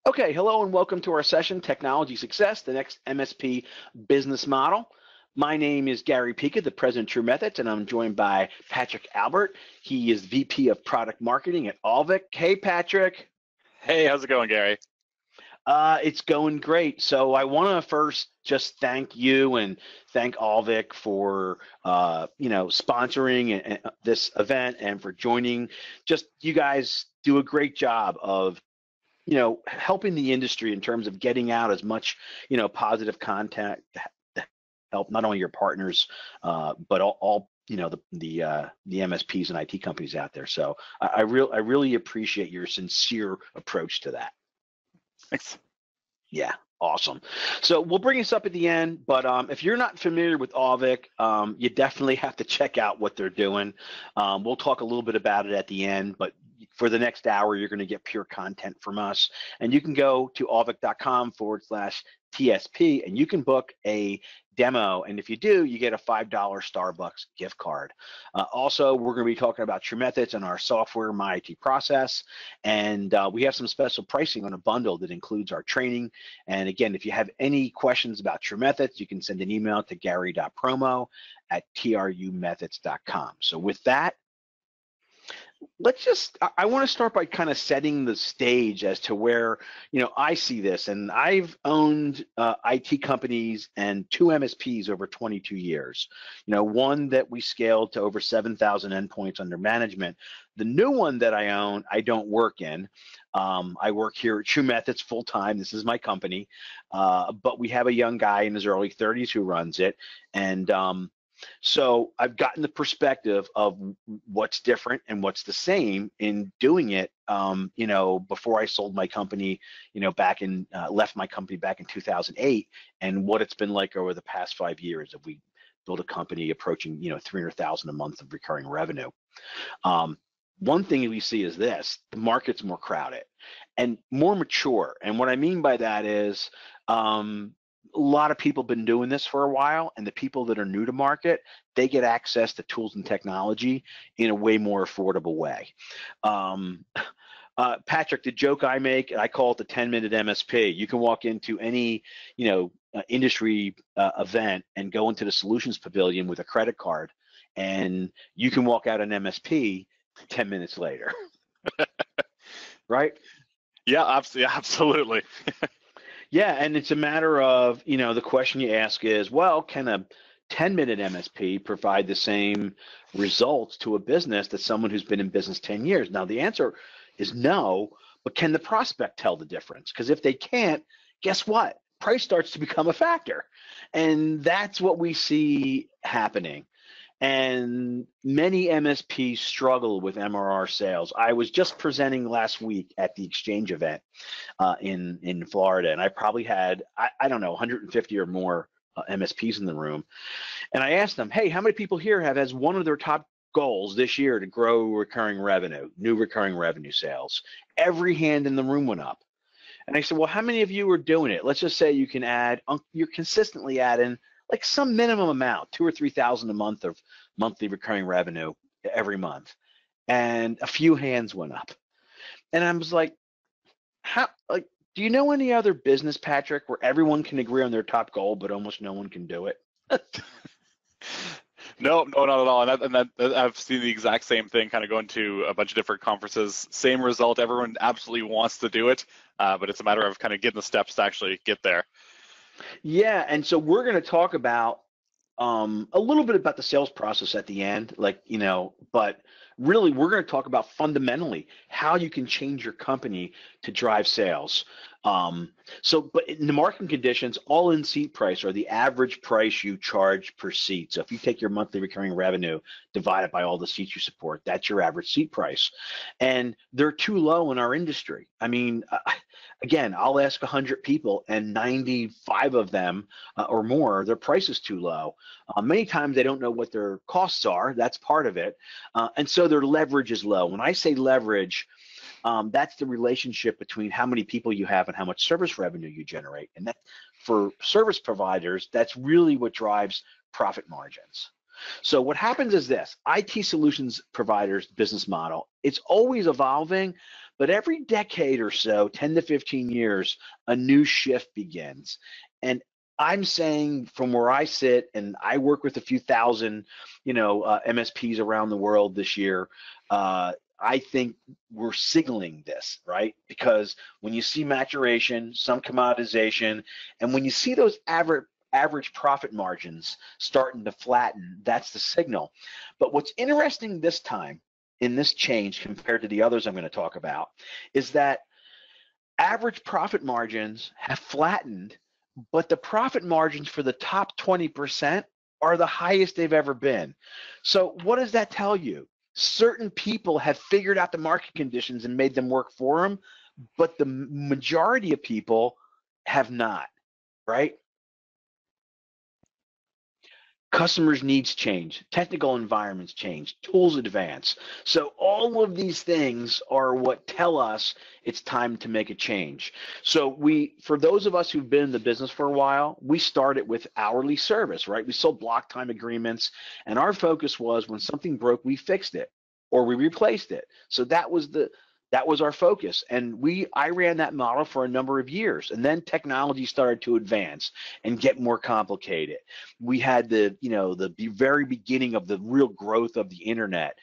Okay, hello and welcome to our session, Technology Success, the next MSP business model. My name is Gary Pica, the president of TruMethods, and I'm joined by Patrick Albert. He is VP of Product Marketing at Auvik. Hey, Patrick. Hey, how's it going, Gary? It's going great. So I want to first just thank you and thank Auvik for sponsoring this event and for joining. Just you guys do a great job of helping the industry in terms of getting out as much, positive content to help not only your partners, but all the MSPs and IT companies out there. So I really appreciate your sincere approach to that. Thanks. Yeah, awesome. So we'll bring this up at the end, but if you're not familiar with Auvik, you definitely have to check out what they're doing. We'll talk a little bit about it at the end, but for the next hour, you're going to get pure content from us. And you can go to auvik.com/TSP and you can book a demo. And if you do, you get a $5 Starbucks gift card. Also, we're going to be talking about TruMethods and our software, My IT Process. And we have some special pricing on a bundle that includes our training. And again, if you have any questions about TruMethods, you can send an email to gary.promo@trumethods.com. So with that, I want to start by kind of setting the stage as to where, I see this. And I've owned IT companies and 2 MSPs over 22 years. One that we scaled to over 7,000 endpoints under management. The new one that I own, I don't work in. I work here at TruMethods full time. This is my company. But we have a young guy in his early 30s who runs it. And so I've gotten the perspective of what's different and what's the same in doing it. Before I sold my company, left my company back in 2008, and what it's been like over the past 5 years if we build a company approaching, 300,000 a month of recurring revenue. One thing we see is this: the market's more crowded and more mature. And what I mean by that is, a lot of people have been doing this for a while, and the people that are new to market, they get access to tools and technology in a way more affordable way. Patrick, the joke I make, I call it the 10-minute MSP. You can walk into any, industry event and go into the solutions pavilion with a credit card, and you can walk out an MSP 10 minutes later. Right? Yeah, absolutely. Yeah, and it's a matter of, the question you ask is, well, can a 10-minute MSP provide the same results to a business that someone who's been in business 10 years? Now, the answer is no, but can the prospect tell the difference? Because if they can't, guess what? Price starts to become a factor. And that's what we see happening. And many MSPs struggle with MRR sales. I was just presenting last week at the Exchange event in Florida, and I probably had, I don't know, 150 or more MSPs in the room. And I asked them, hey, how many people here have as one of their top goals this year to grow recurring revenue, new recurring revenue sales? Every hand in the room went up. And I said, well, how many of you are doing it? Let's just say you can add, you're consistently adding like some minimum amount, 2,000 or 3,000 a month of monthly recurring revenue every month. And a few hands went up. And I was like, do you know any other business, Patrick, where everyone can agree on their top goal, but almost no one can do it? No, not at all. And I've seen the exact same thing, kind of going to a bunch of different conferences. Same result. Everyone absolutely wants to do it, but it's a matter of kind of getting the steps to actually get there. Yeah, and so we're going to talk about a little bit about the sales process at the end, but really we're going to talk about fundamentally how you can change your company to drive sales. But in the market conditions, all in seat price, or the average price you charge per seat. So if you take your monthly recurring revenue divided by all the seats you support, that's your average seat price. And they're too low in our industry. I mean, again, I'll ask 100 people and 95 of them or more, their price is too low. Many times they don't know what their costs are. That's part of it. And so their leverage is low. When I say leverage, that's the relationship between how many people you have and how much service revenue you generate. And that, for service providers, that's really what drives profit margins. So what happens is this: IT solutions providers business model, it's always evolving, But every decade or so, 10 to 15 years, a new shift begins. And I'm saying from where I sit, and I work with a few thousand, MSPs around the world this year. I think we're signaling this, right? Because when you see maturation, some commoditization, and when you see those average profit margins starting to flatten, that's the signal. But what's interesting this time in this change compared to the others I'm going to talk about is that average profit margins have flattened, but the profit margins for the top 20% are the highest they've ever been. So what does that tell you? Certain people have figured out the market conditions and made them work for them, but the majority of people have not, right? Customers' needs change, technical environments change, tools advance. So all of these things are what tell us it's time to make a change. So for those of us who've been in the business for a while, we started with hourly service, right? We sold block time agreements, and our focus was when something broke, we fixed it or we replaced it. So that was our focus, and I ran that model for a number of years, and then technology started to advance and get more complicated. We had the very beginning of the real growth of the internet.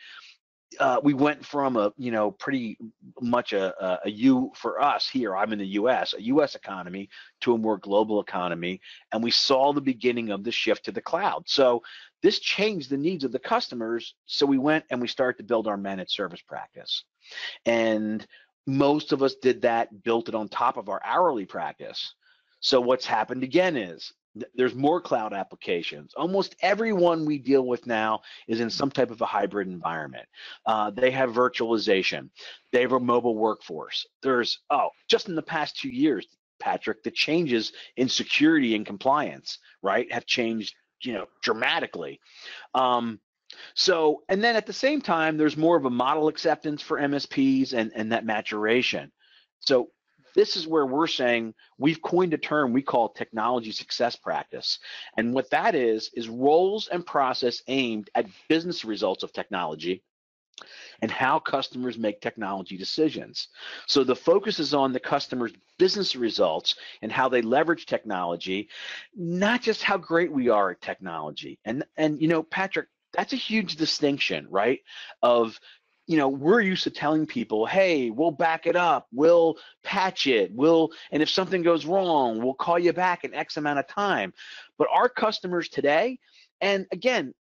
We went from pretty much for us here, I'm in the US, a US economy to a more global economy, and we saw the beginning of the shift to the cloud. So this changed the needs of the customers, so we went and we started to build our managed service practice. And most of us did that, built it on top of our hourly practice. So what's happened again is there's more cloud applications. Almost everyone we deal with now is in some type of a hybrid environment. They have virtualization. They have a mobile workforce. Just in the past 2 years, Patrick, the changes in security and compliance, right, have changed, dramatically. And then at the same time, there's more of a model acceptance for MSPs and that maturation. So this is where we're saying we've coined a term we call technology success practice. And what that is roles and process aimed at business results of technology and how customers make technology decisions. So the focus is on the customer's business results and how they leverage technology, not just how great we are at technology. And Patrick, that's a huge distinction, right? We're used to telling people, hey, we'll back it up, we'll patch it, and if something goes wrong, we'll call you back in X amount of time. But our customers today, and again,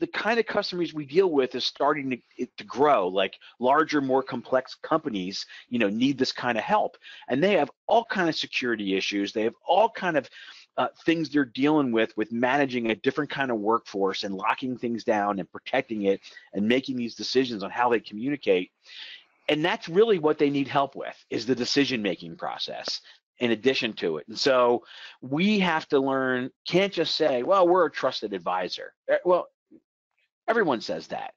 the kind of customers we deal with is starting to grow, like larger, more complex companies, need this kind of help. And they have all kind of security issues. They have all kind of things they're dealing with managing a different kind of workforce and locking things down and protecting it and making these decisions on how they communicate. And that's really what they need help with, is the decision-making process in addition to it. And so we have to learn, can't just say, well, we're a trusted advisor. Well, everyone says that.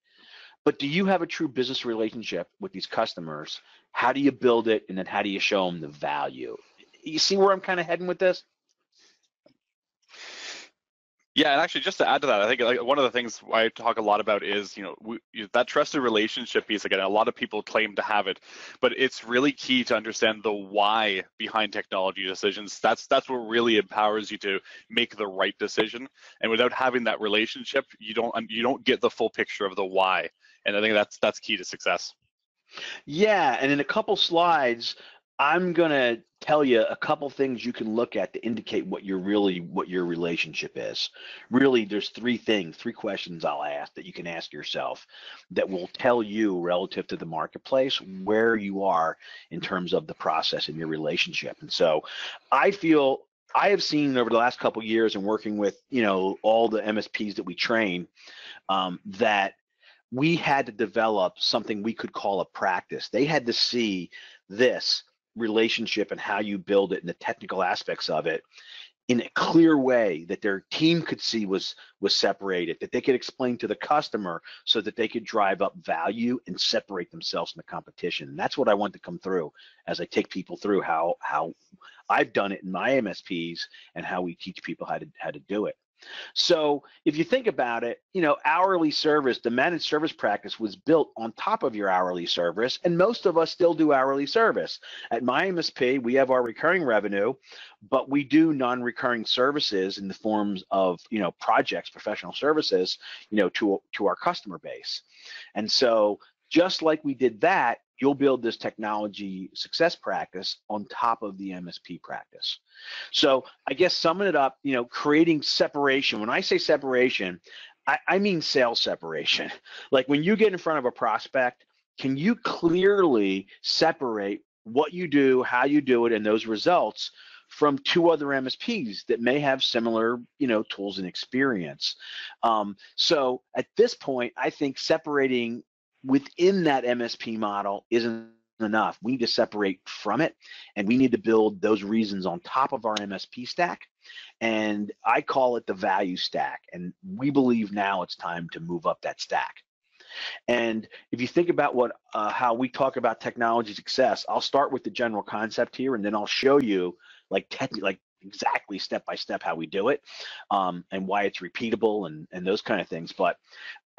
But do you have a true business relationship with these customers? How do you build it? And then how do you show them the value? You see where I'm kind of heading with this? Yeah, and actually, just to add to that, I think one of the things I talk a lot about is, that trusted relationship piece. Again, a lot of people claim to have it, but it's really key to understand the why behind technology decisions. That's what really empowers you to make the right decision. And without having that relationship, you don't get the full picture of the why. And I think that's key to success. Yeah, and in a couple slides, I'm going to tell you a couple things you can look at to indicate what your relationship is. Really, there's three questions I'll ask that you can ask yourself that will tell you relative to the marketplace where you are in terms of the process in your relationship. And so I feel I have seen over the last couple of years and working with, all the MSPs that we train, that we had to develop something we could call a practice. They had to see this relationship and how you build it and the technical aspects of it in a clear way that their team could see was separated, that they could explain to the customer so that they could drive up value and separate themselves from the competition. And that's what I want to come through as I take people through how I've done it in my MSPs and how we teach people how to do it. So if you think about it, hourly service, the managed service practice was built on top of your hourly service, and most of us still do hourly service. At my MSP, we have our recurring revenue, but we do non-recurring services in the forms of, projects, professional services, to our customer base. And so just like we did that, you'll build this technology success practice on top of the MSP practice. So I guess summing it up, creating separation. When I say separation, I mean sales separation. Like when you get in front of a prospect, can you clearly separate what you do, how you do it, and those results from two other MSPs that may have similar, tools and experience? So at this point, I think separating within that MSP model isn't enough. We need to separate from it, and we need to build those reasons on top of our MSP stack. And I call it the value stack. And we believe now it's time to move up that stack. And if you think about how we talk about technology success, I'll start with the general concept here, and then I'll show you like exactly step by step how we do it, and why it's repeatable and those kind of things. But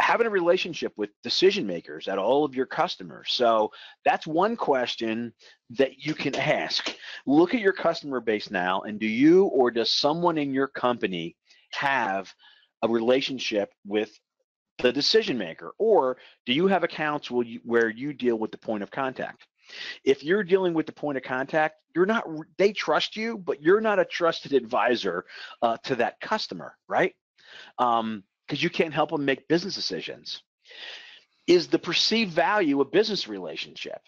having a relationship with decision makers at all of your customers. So that's one question that you can ask. Look at your customer base now, and do you or does someone in your company have a relationship with the decision maker, or do you have accounts where you deal with the point of contact? If you're dealing with the point of contact, they trust you, but you're not a trusted advisor to that customer, right? Because you can't help them make business decisions. Is the perceived value a business relationship?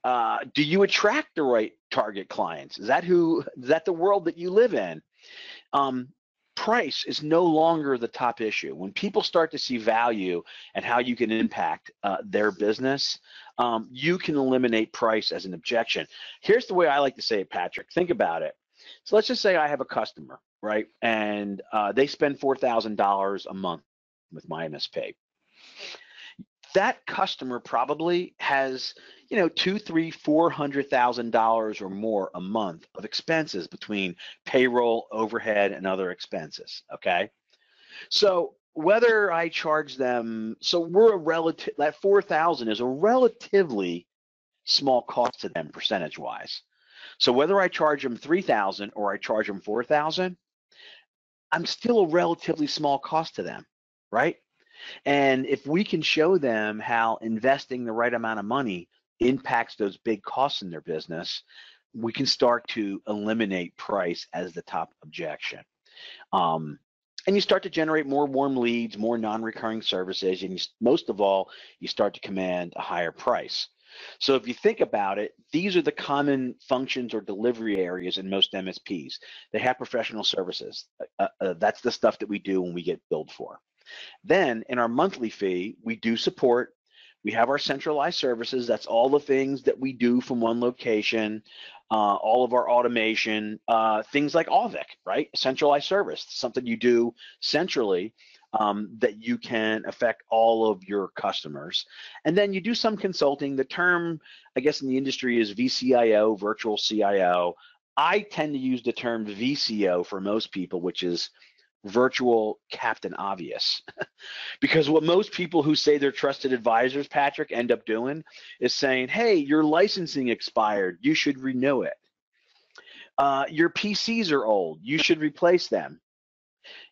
Do you attract the right target clients? Is that the world that you live in? Price is no longer the top issue. When people start to see value and how you can impact their business, you can eliminate price as an objection. Here's the way I like to say it, Patrick. Think about it. So let's just say I have a customer, right? And they spend $4,000 a month with my MSP. That customer probably has, $200,000, $300,000, $400,000 or more a month of expenses between payroll, overhead, and other expenses. Okay, so whether I charge them, that 4,000 is a relatively small cost to them percentage-wise. So whether I charge them 3,000 or I charge them 4,000, I'm still a relatively small cost to them, right? And if we can show them how investing the right amount of money impacts those big costs in their business, we can start to eliminate price as the top objection. And you start to generate more warm leads, more non-recurring services, and most of all, you start to command a higher price. So if you think about it, these are the common functions or delivery areas in most MSPs. They have professional services. That's the stuff that we do when we get billed for. Then in our monthly fee, we do support. We have our centralized services. That's all the things that we do from one location, all of our automation, things like Auvik, right? Centralized service, something you do centrally that you can affect all of your customers. And then you do some consulting. The term, I guess, in the industry is VCIO, virtual CIO. I tend to use the term VCO for most people, which is virtual Captain Obvious. Because what most people who say they're trusted advisors, Patrick, end up doing is saying, hey, your licensing expired, you should renew it. Your PCs are old, you should replace them.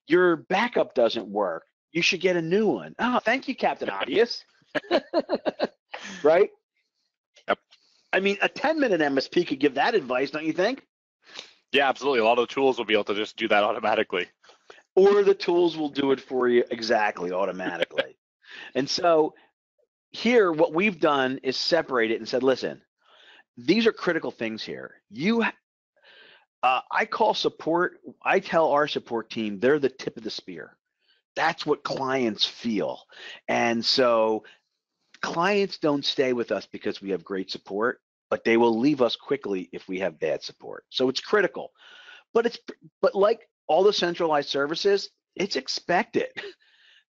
Your backup doesn't work, you should get a new one. Oh, thank you, Captain Obvious. Right? Yep. I mean, a 10-minute MSP could give that advice, don't you think? Yeah, absolutely. A lot of the tools will be able to just do that automatically. Or the tools will do it for you exactly automatically. And so here, what we've done is separate it and said, listen, these are critical things here. I tell our support team, they're the tip of the spear. That's what clients feel. And so clients don't stay with us because we have great support, but they will leave us quickly if we have bad support. So it's critical. But like all the centralized services, it's expected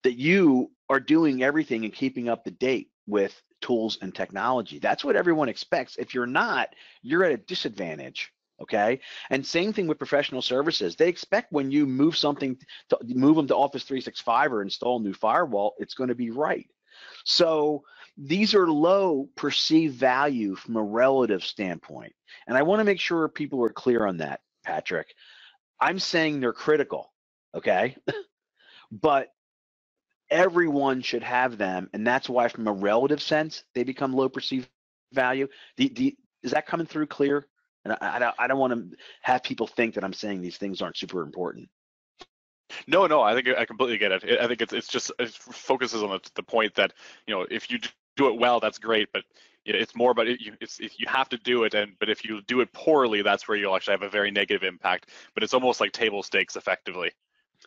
that you are doing everything and keeping up to date with tools and technology. That's what everyone expects. If you're not, you're at a disadvantage. Okay, and same thing with professional services. They expect when you move something, to move them to Office 365 or install a new firewall, it's going to be right. So these are low perceived value from a relative standpoint. And I want to make sure people are clear on that, Patrick. I'm saying they're critical, okay? But everyone should have them. And that's why, from a relative sense, they become low perceived value. Is that coming through clear? And I don't want to have people think that I'm saying these things aren't super important. No, I think I completely get it. I think it's just, it focuses on the point that, if you do it well, that's great, but it's more about if you have to do it, but if you do it poorly, that's where you'll actually have a very negative impact. But it's almost like table stakes, effectively.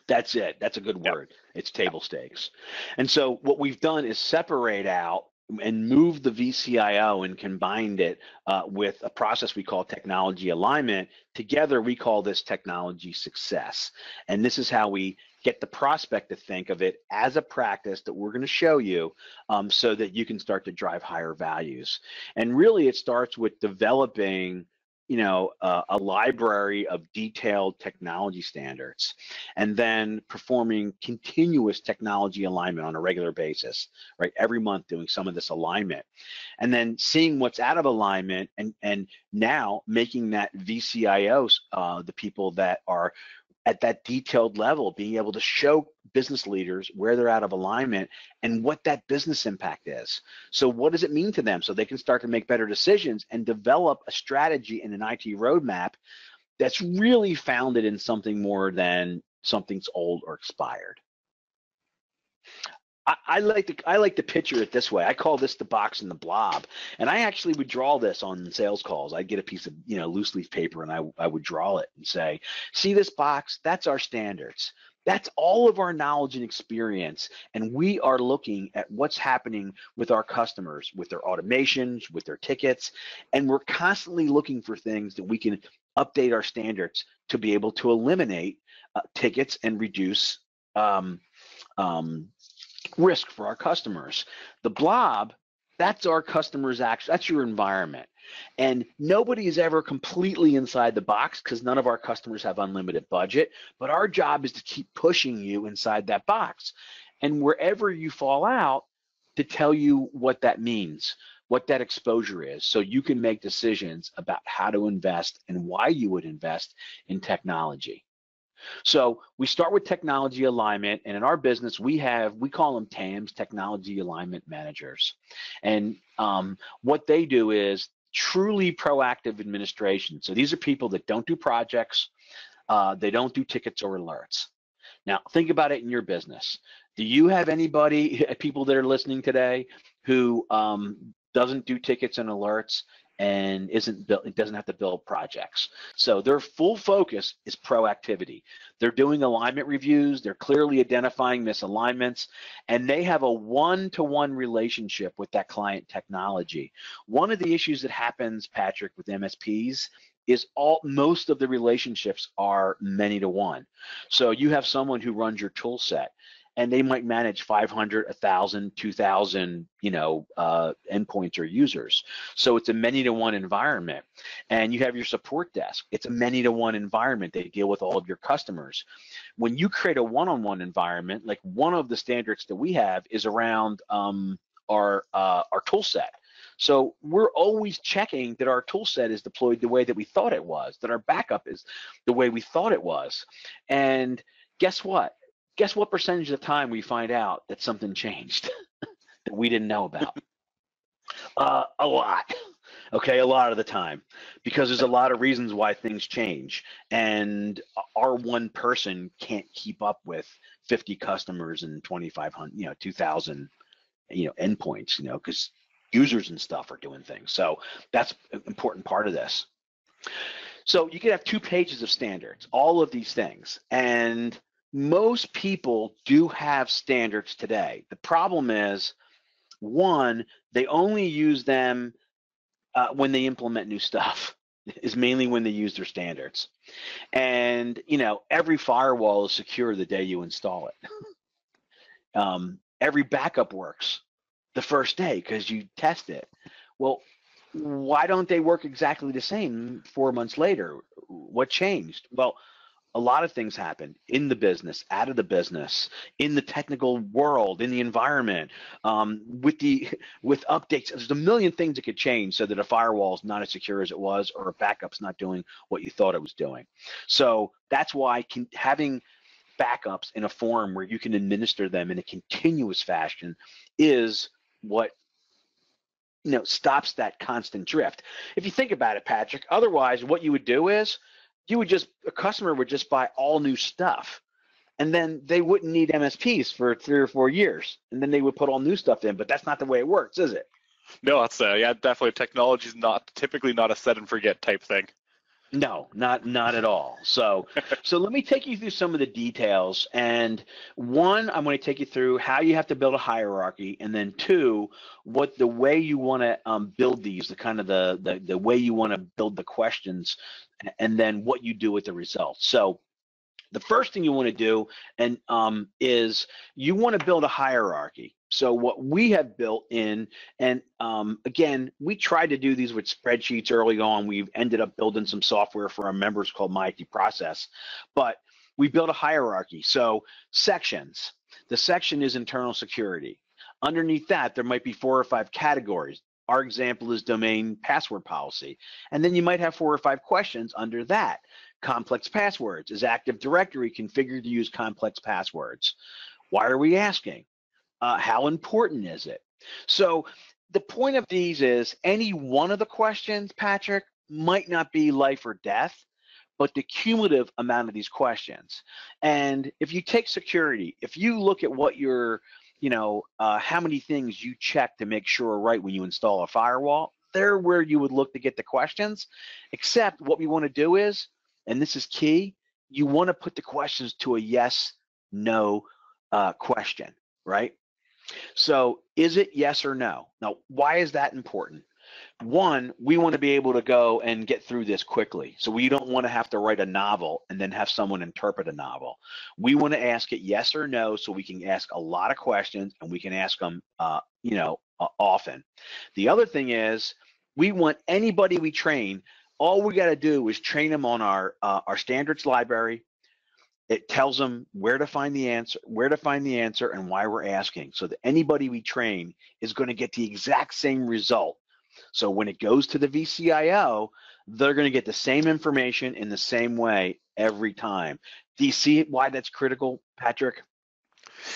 That's it. That's a good word. Yep. It's table stakes. And so what we've done is separate out and move the VCIO and combined it with a process we call technology alignment. Together, we call this technology success. And this is how we get the prospect to think of it as a practice that we're going to show you so that you can start to drive higher values. And really, it starts with developing a library of detailed technology standards, and then performing continuous technology alignment on a regular basis, right? Every month doing some of this alignment, and then seeing what's out of alignment, and now making that VCIOs, the people that are at that detailed level, being able to show business leaders where they're out of alignment and what that business impact is. So what does it mean to them, so they can start to make better decisions and develop a strategy and an IT roadmap that's really founded in something more than something's old or expired. I like to picture it this way. I call this the box and the blob. And I actually would draw this on sales calls. I'd get a piece of loose leaf paper and I would draw it and say, see this box? That's our standards. That's all of our knowledge and experience. And we are looking at what's happening with our customers, with their automations, with their tickets. And we're constantly looking for things that we can update our standards to be able to eliminate tickets and reduce risk for our customers. The blob, that's our customers' action. That's your environment. And nobody is ever completely inside the box because none of our customers have unlimited budget. But our job is to keep pushing you inside that box. And wherever you fall out, to tell you what that means, what that exposure is, so you can make decisions about how to invest and why you would invest in technology. So we start with technology alignment, and in our business, we call them TAMs, technology alignment managers. And what they do is truly proactive administration. So these are people that don't do projects, they don't do tickets or alerts. Now, think about it in your business. Do you have people that are listening today who doesn't do tickets and alerts and doesn't have to build projects? So their full focus is proactivity. They're doing alignment reviews, they're clearly identifying misalignments, and they have a one-to-one relationship with that client technology. One of the issues that happens, Patrick, with MSPs is most of the relationships are many to one. So you have someone who runs your tool set, and they might manage 500, 1,000, 2,000, endpoints or users. So it's a many-to-one environment. And you have your support desk. It's a many-to-one environment. They deal with all of your customers. When you create a one-on-one environment, like one of the standards that we have is around our tool set. So we're always checking that our tool set is deployed the way that we thought it was, that our backup is the way we thought it was. And guess what? Guess what percentage of the time we find out that something changed that we didn't know about? A lot. Okay, a lot of the time, because there's a lot of reasons why things change, and our one person can't keep up with 50 customers and 2,500, 2,000, endpoints, because users and stuff are doing things. So that's an important part of this. So you could have 2 pages of standards, all of these things, and most people do have standards today. The problem is, one, they only use them when they implement new stuff, is mainly when they use their standards. And, every firewall is secure the day you install it. Every backup works the first day because you test it. Well, Why don't they work exactly the same 4 months later? What changed? Well, a lot of things happened in the business, out of the business, in the technical world, in the environment, with updates. There's a million things that could change so that a firewall is not as secure as it was, or a backup's not doing what you thought it was doing. So that's why having backups in a form where you can administer them in a continuous fashion is what stops that constant drift. If you think about it, Patrick, otherwise what you would do is a customer would just buy all new stuff, and then they wouldn't need MSPs for 3 or 4 years, and then they would put all new stuff in. But that's not the way it works, is it? No, it's yeah, definitely. Technology is typically not a set and forget type thing. No, not at all. So let me take you through some of the details. And one, I'm going to take you through how you have to build a hierarchy, and then two, what the way you want to build these, the kind of the way you want to build the questions, and then what you do with the results. So the first thing you want to do is you want to build a hierarchy. So what we have built in, and again, we tried to do these with spreadsheets early on. We've ended up building some software for our members called My IT Process, but we built a hierarchy. So sections. The section is internal security. Underneath that, there might be 4 or 5 categories. Our example is domain password policy. And then you might have 4 or 5 questions under that. Complex passwords. Is Active Directory configured to use complex passwords? Why are we asking? How important is it? So the point of these is any one of the questions, Patrick, might not be life or death, but the cumulative amount of these questions. And if you take security, if you look at what your, how many things you check to make sure are right when you install a firewall, they're where you would look to get the questions. Except what we want to do is, and this is key, you want to put the questions to a yes, no question, right? So is it yes or no? Now, why is that important? One, we want to be able to go and get through this quickly. So we don't want to have to write a novel and then have someone interpret a novel. We want to ask it yes or no, so we can ask a lot of questions, and we can ask them, often. The other thing is, we want anybody we train, all we got to do is train them on our standards library. It tells them where to find the answer, and why we're asking, so that anybody we train is going to get the exact same result. So when it goes to the VCIO, they're going to get the same information in the same way every time. Do you see why that's critical, Patrick?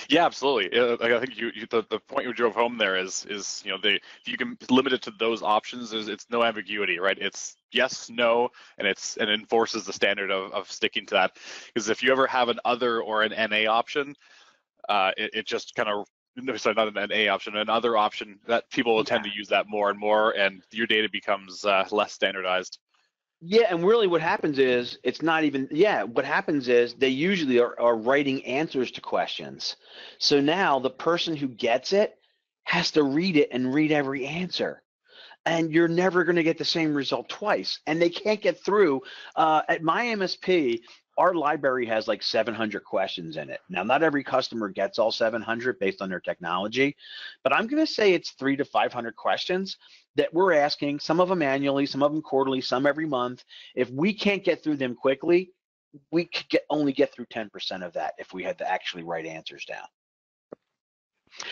Yeah, absolutely. I think the point you drove home there is if you can limit it to those options, it's no ambiguity, right? It's yes, no, and it enforces the standard of sticking to that. Because if you ever have an other or an NA option, it just kind of, sorry, not an NA option, another option, that people will tend to use that more and more, and your data becomes less standardized. Yeah, and really what happens is, what happens is they usually are writing answers to questions. So now the person who gets it has to read it and read every answer. And you're never going to get the same result twice. And they can't get through. At my MSP, our library has like 700 questions in it. Now, not every customer gets all 700 based on their technology, but I'm going to say it's 300 to 500 questions that we're asking, some of them annually, some of them quarterly, some every month. If we can't get through them quickly, we could only get through 10% of that if we had to actually write answers down.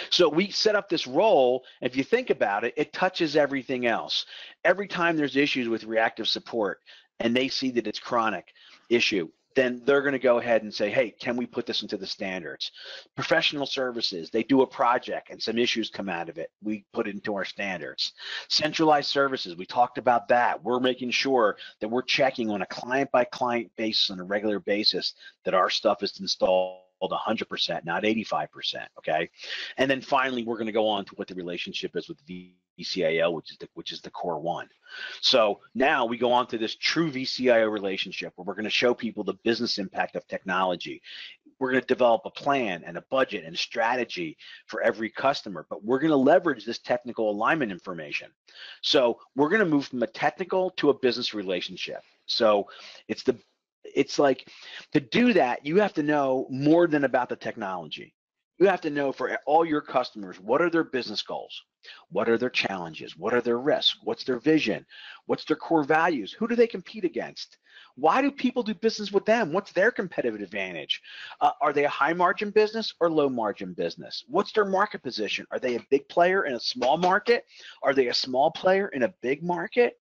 So we set up this role. If you think about it, it touches everything else. Every time there's issues with reactive support and they see that it's chronic issue, then they're going to go ahead and say, hey, can we put this into the standards? Professional services, they do a project and some issues come out of it. We put it into our standards. Centralized services, we talked about that. We're making sure that we're checking on a client-by-client basis on a regular basis that our stuff is installed 100%, not 85%, okay? And then finally, we're going to go on to what the relationship is with VCIO, which is the core one. So now we go on to this true VCIO relationship, where we're going to show people the business impact of technology. We're going to develop a plan and a budget and a strategy for every customer, but we're going to leverage this technical alignment information. So we're going to move from a technical to a business relationship. So it's like, to do that, you have to know more than about the technology. You have to know for all your customers, what are their business goals? What are their challenges? What are their risks? What's their vision? What's their core values? Who do they compete against? Why do people do business with them? What's their competitive advantage? Are they a high margin business or low margin business? What's their market position? Are they a big player in a small market? Are they a small player in a big market?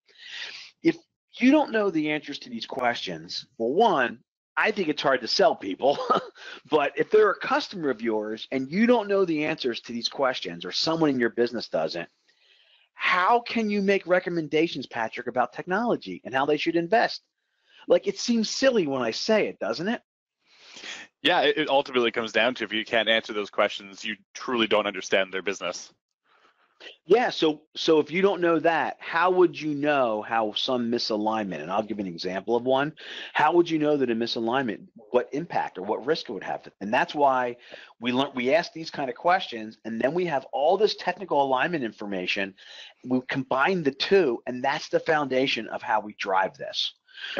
If you don't know the answers to these questions, well, one, I think it's hard to sell people, but if they're a customer of yours and you don't know the answers to these questions, or someone in your business doesn't, how can you make recommendations, Patrick, about technology and how they should invest? Like, it seems silly when I say it, doesn't it? Yeah, it ultimately comes down to, if you can't answer those questions, you truly don't understand their business. Yeah, so if you don't know that, how would you know how some misalignment, and I'll give an example of one, how would you know that a misalignment, what impact or what risk it would have? And that's why we ask these kind of questions, and then we have all this technical alignment information. We combine the two, and that's the foundation of how we drive this.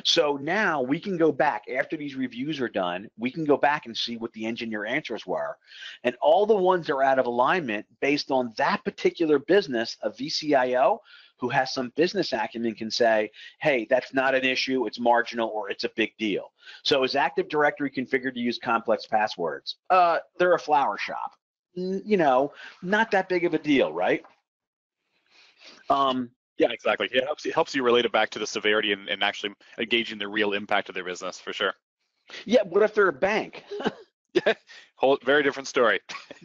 So now we can go back after these reviews are done, we can go back and see what the engineer answers were. And all the ones that are out of alignment based on that particular business, a VCIO who has some business acumen can say, hey, that's not an issue, it's marginal, or it's a big deal. So is Active Directory configured to use complex passwords? They're a flower shop. You know, not that big of a deal, right? Yeah, exactly. It helps you relate it back to the severity and actually engaging the real impact of their business, for sure. Yeah, what if they're a bank? Yeah, very different story.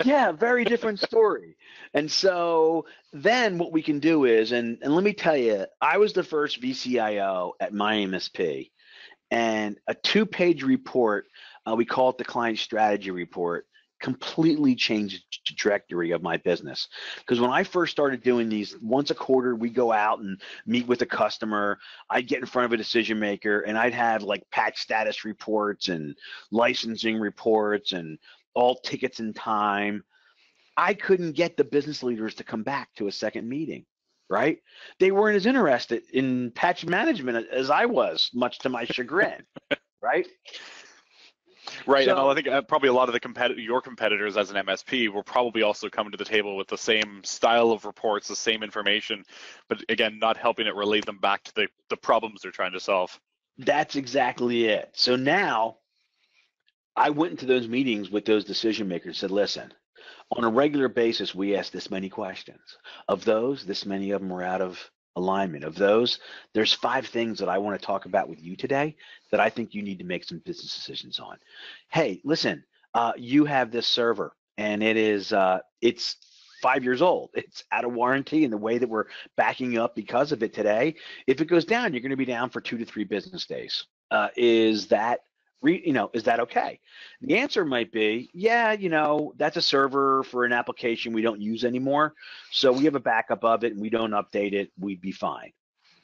Yeah, very different story. And so then what we can do is, and let me tell you, I was the first VCIO at my MSP, and a 2-page report, we call it the client strategy report, completely changed the trajectory of my business. Because when I first started doing these, once a quarter, we go out and meet with a customer. I'd get in front of a decision maker, and I'd have like patch status reports and licensing reports and all tickets in time. I couldn't get the business leaders to come back to a second meeting, right? They weren't as interested in patch management as I was, much to my chagrin, right? Right, So, and I think probably a lot of your competitors as an MSP will probably also come to the table with the same style of reports, the same information, but again, not helping it relate them back to the problems they're trying to solve. that's exactly it. So now I went into those meetings with those decision makers and said, listen, on a regular basis, we ask this many questions. Of those, this many of them are out of alignment. Of those, there's 5 things that I want to talk about with you today that I think you need to make some business decisions on. Hey, listen, you have this server, and it's 5 years old. It's out of warranty, and the way that we're backing up because of it today, if it goes down, you're going to be down for 2 to 3 business days. Is that is that okay? The answer might be, yeah, that's a server for an application we don't use anymore. So we have a backup of it and we don't update it. We'd be fine.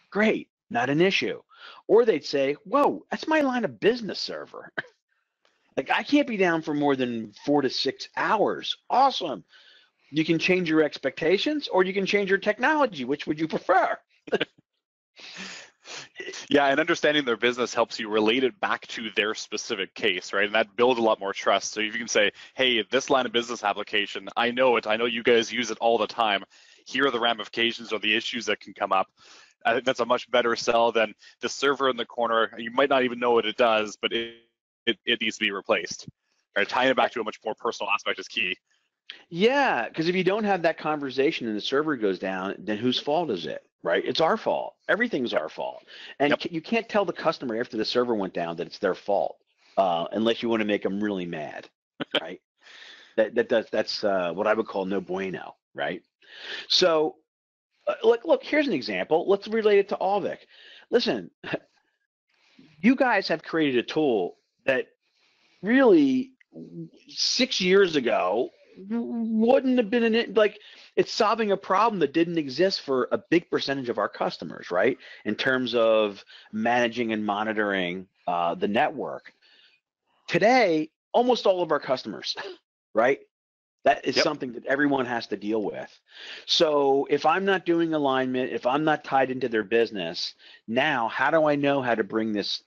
Great, not an issue. Or they'd say, whoa, that's my line of business server. Like, I can't be down for more than 4 to 6 hours. Awesome. You can change your expectations or you can change your technology. Which would you prefer? Yeah, and understanding their business helps you relate it back to their specific case, right? And that builds a lot more trust. So if you can say, hey, this line of business application, I know it. I know you guys use it all the time. Here are the ramifications or the issues that can come up. I think that's a much better sell than the server in the corner. You might not even know what it does, but it needs to be replaced. Right? Tying it back to a much more personal aspect is key. Yeah, because if you don't have that conversation and the server goes down, then whose fault is it? Right? It's our fault. Everything's our fault. And Yep. you can't tell the customer after the server went down that it's their fault, unless you want to make them really mad, right? That's what I would call no bueno, right? So, look, here's an example. Let's relate it to Auvik. Listen, you guys have created a tool that really 6 years ago wouldn't have been like, it's solving a problem that didn't exist for a big percentage of our customers, right? In terms of managing and monitoring the network. Today, almost all of our customers, right? That is Yep. something that everyone has to deal with. So if I'm not doing alignment, if I'm not tied into their business, now how do I know how to bring this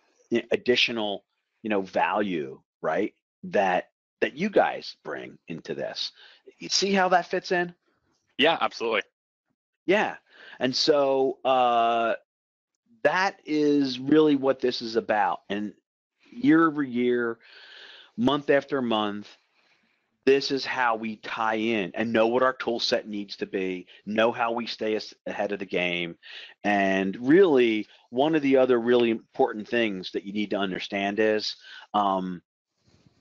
additional, value, right? That you guys bring into this. You see how that fits in? Yeah, absolutely. Yeah. And so that is really what this is about. And year over year, month after month, this is how we tie in and know what our tool set needs to be, know how we stay ahead of the game. And really, one of the other really important things that you need to understand is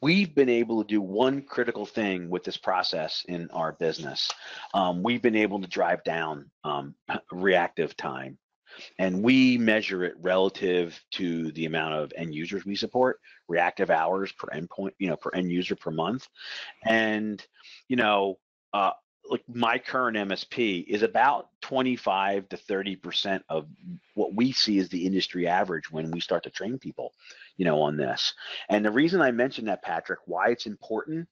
we've been able to do one critical thing with this process in our business. We've been able to drive down reactive time. And we measure it relative to the amount of end users we support, reactive hours per endpoint, per end user per month. And, you know, uh, like my current MSP is about 25 to 30% of what we see as the industry average when we start to train people, on this. And the reason I mentioned that, Patrick, why it's important,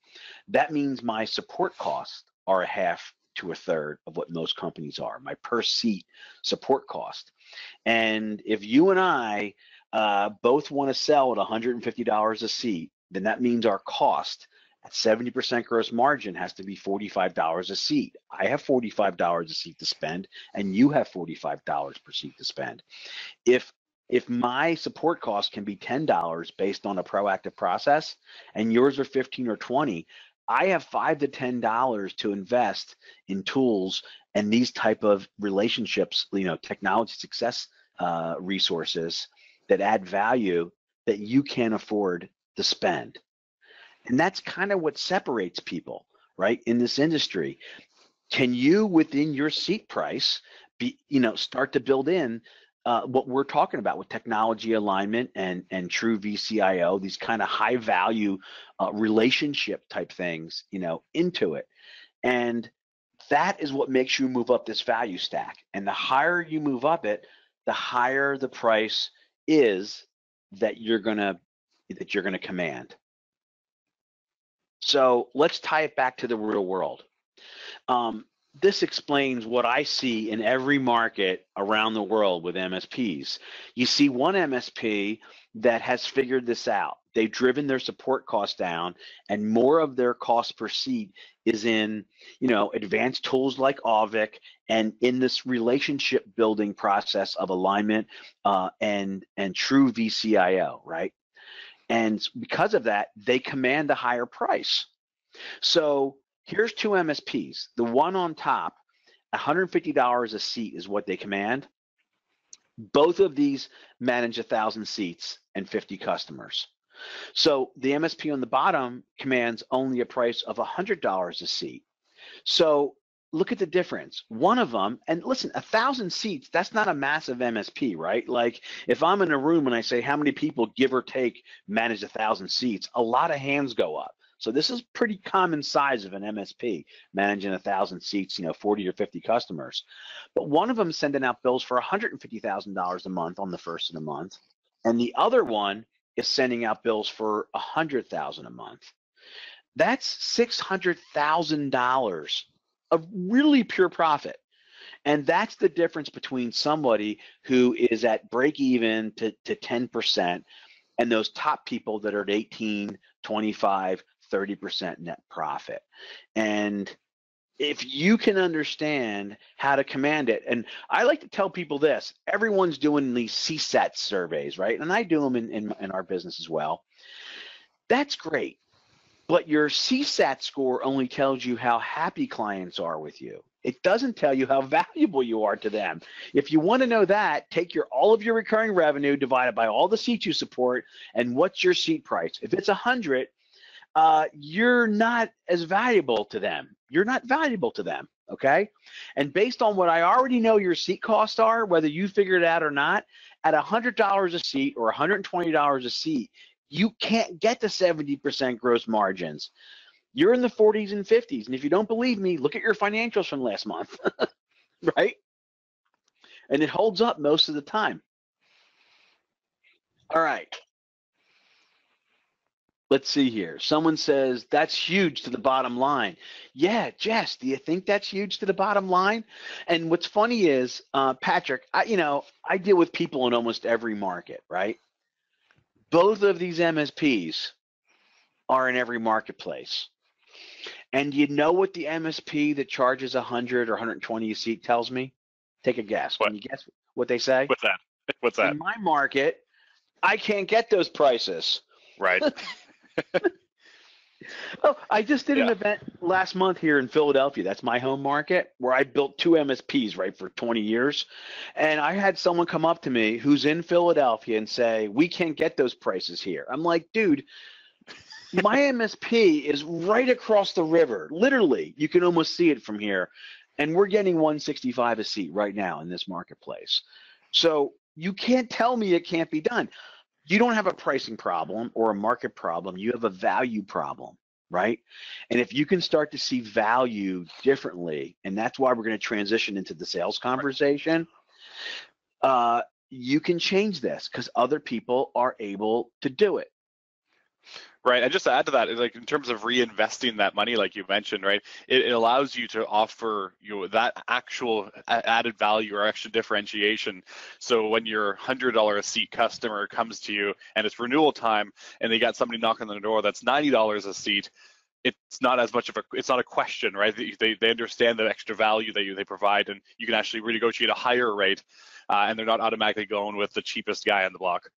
that means my support costs are a half to a third of what most companies are, my per seat support cost. And if you and I both want to sell at $150 a seat, then that means our cost at 70% gross margin has to be $45 a seat. I have $45 a seat to spend, and you have $45 per seat to spend. If my support cost can be $10 based on a proactive process, and yours are 15 or 20, I have $5 to $10 to invest in tools and these type of relationships, technology success resources that add value that you can't afford to spend. And that's kind of what separates people, right, in this industry. Can you, within your seat price, start to build in what we're talking about with technology alignment and true VCIO, these kind of high value relationship type things, into it. And that is what makes you move up this value stack. And the higher you move up it, the higher the price is that you're gonna command. So let's tie it back to the real world. This explains what I see in every market around the world with MSPs. You see one MSP that has figured this out. They've driven their support costs down, and more of their cost per seat is in, advanced tools like Auvik and in this relationship building process of alignment and true VCIO, right? And because of that, they command a higher price. So here's two MSPs. The one on top, $150 a seat is what they command. Both of these manage 1,000 seats and 50 customers. So the MSP on the bottom commands only a price of $100 a seat. So look at the difference. One of them, and listen, 1,000 seats, that's not a massive MSP, right? Like if I'm in a room and I say how many people, give or take, manage 1,000 seats, a lot of hands go up. So this is pretty common size of an MSP, managing 1,000 seats, 40 or 50 customers. But one of them is sending out bills for $150,000 a month on the first of the month, and the other one is sending out bills for $100,000 a month. That's $600,000 of really pure profit. And that's the difference between somebody who is at break even to 10% and those top people that are at 18, 25, 30% net profit. And if you can understand how to command it, and I like to tell people this, everyone's doing these CSAT surveys, right? And I do them in our business as well. That's great. But your CSAT score only tells you how happy clients are with you. It doesn't tell you how valuable you are to them. If you want to know that, take all of your recurring revenue divided by all the seats you support, and what's your seat price? If it's 100, you're not as valuable to them. You're not valuable to them, okay? And based on what I already know your seat costs are, whether you figure it out or not, at $100 a seat or $120 a seat, you can't get to 70% gross margins. You're in the 40s and 50s. And if you don't believe me, look at your financials from last month, right? And it holds up most of the time. All right. Let's see here. Someone says, that's huge to the bottom line. Yeah, Jess, do you think that's huge to the bottom line? And what's funny is, Patrick, I deal with people in almost every market, right? Both of these MSPs are in every marketplace. And you know what the MSP that charges 100 or 120 a seat tells me? Take a guess. What? Can you guess what they say? What's that? What's that? In my market, I can't get those prices. Right. Oh, I just did an Yeah. event last month here in Philadelphia. That's my home market, where I built 2 MSPs, right, for 20 years. And I had someone come up to me who's in Philadelphia and say, we can't get those prices here. I'm like, dude, my MSP is right across the river. Literally, you can almost see it from here. And we're getting 165 a seat right now in this marketplace. So you can't tell me it can't be done. You don't have a pricing problem or a market problem. You have a value problem, right? And if you can start to see value differently, and that's why we're going to transition into the sales conversation, you can change this because other people are able to do it. Right, and just to add to that, like in terms of reinvesting that money, like you mentioned, right, it allows you to offer that actual added value or extra differentiation. So when your $100 a seat customer comes to you and it's renewal time, and they got somebody knocking on the door that's $90 a seat, it's not as much of it's not a question, right? They understand the extra value that they provide, and you can actually renegotiate a higher rate, and they're not automatically going with the cheapest guy on the block.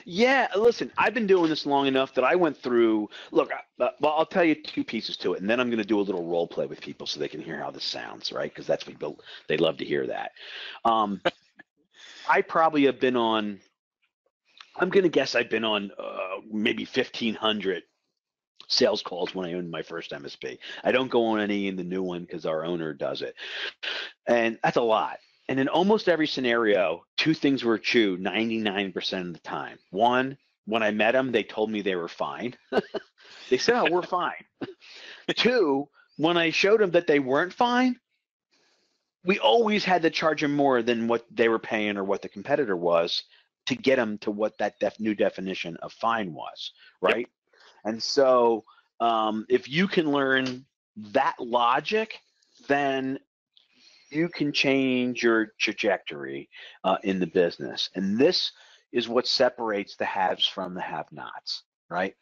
Yeah, listen, I've been doing this long enough that I went through, look, well, I'll tell you 2 pieces to it, and then I'm going to do a little role play with people so they can hear how this sounds, right? Because that's what they love to hear that. I probably have been on, I'm going to guess I've been on maybe 1,500 sales calls when I owned my first MSP. I don't go on any in the new one because our owner does it. And that's a lot. And in almost every scenario, 2 things were true 99% of the time. One, when I met them, they told me they were fine. They said, oh, we're fine. 2, when I showed them that they weren't fine, we always had to charge them more than what they were paying or what the competitor was to get them to what that new definition of fine was, right? Yep. And so if you can learn that logic, then you can change your trajectory in the business. And this is what separates the haves from the have-nots, right?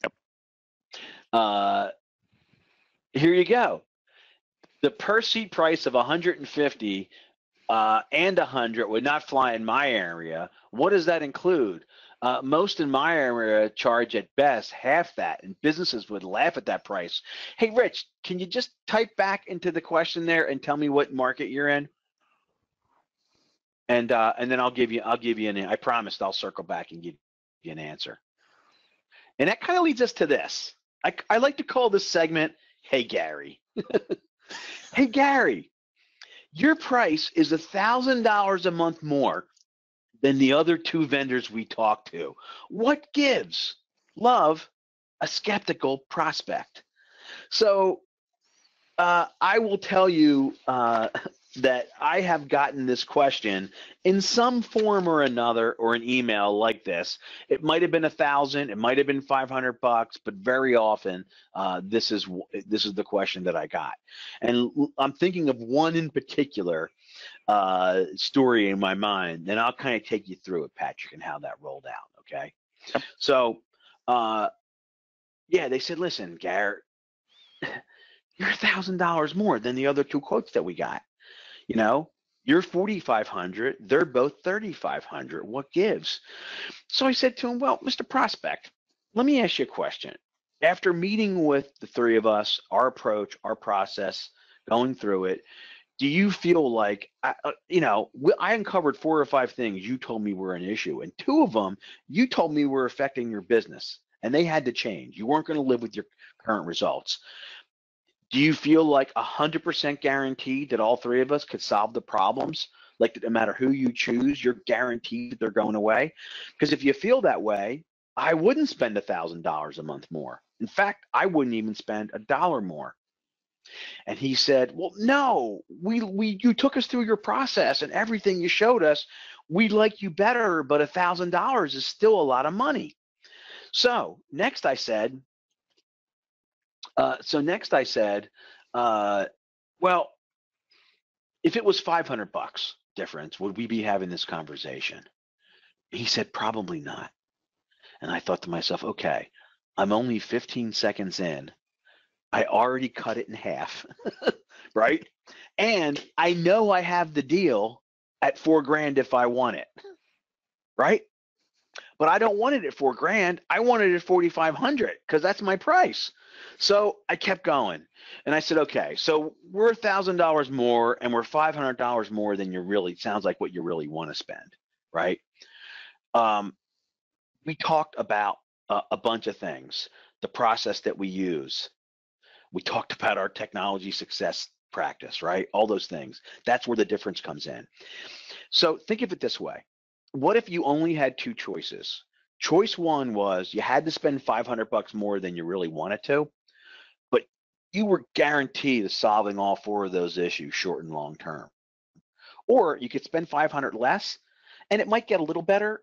Yep. Here you go. The per seat price of 150 and 100 would not fly in my area. What does that include? Most in my area charge at best half that, and businesses would laugh at that price. Hey, Rich, can you just type back into the question there and tell me what market you're in? And then I'll give you I promised I'll circle back and give you an answer. And that kind of leads us to this. I like to call this segment, Hey, Gary. Hey, Gary, your price is $1,000 a month more than the other 2 vendors we talked to. What gives? Love a skeptical prospect. So I will tell you that I have gotten this question in some form or another, or an email like this. It might have been 1,000, it might have been $500, but very often this is the question that I got. And I'm thinking of one in particular story in my mind, and I'll kind of take you through it, Patrick, and how that rolled out. Okay. So yeah, they said, listen, Garrett, you're $1,000 more than the other 2 quotes that we got. You know, you're 4,500, they're both 3,500. What gives? So I said to him, well, Mr. Prospect, let me ask you a question. After meeting with the 3 of us, our approach, our process, going through it, do you feel like, I uncovered 4 or 5 things you told me were an issue, and 2 of them you told me were affecting your business, and they had to change. You weren't going to live with your current results. Do you feel like 100% guaranteed that all 3 of us could solve the problems? Like no matter who you choose, you're guaranteed that they're going away? Because if you feel that way, I wouldn't spend $1,000 a month more. In fact, I wouldn't even spend $1 more. And he said, well, no, you took us through your process and everything you showed us. We like you better, but $1,000 is still a lot of money. So next I said, well, if it was $500 difference, would we be having this conversation? He said, probably not. And I thought to myself, okay, I'm only 15 seconds in. I already cut it in half, right? And I know I have the deal at $4,000 if I want it, right? But I don't want it at $4,000. I want it at 4,500 because that's my price. So I kept going, and I said, okay, so we're $1,000 more, and we're $500 more than you really sounds like what you really want to spend, right? We talked about a bunch of things, the process that we use. We talked about our technology success practice, right? All those things. That's where the difference comes in. So think of it this way. What if you only had two choices? Choice one was you had to spend $500 more than you really wanted to, but you were guaranteed of solving all four of those issues, short and long term. Or you could spend 500 less, and it might get a little better,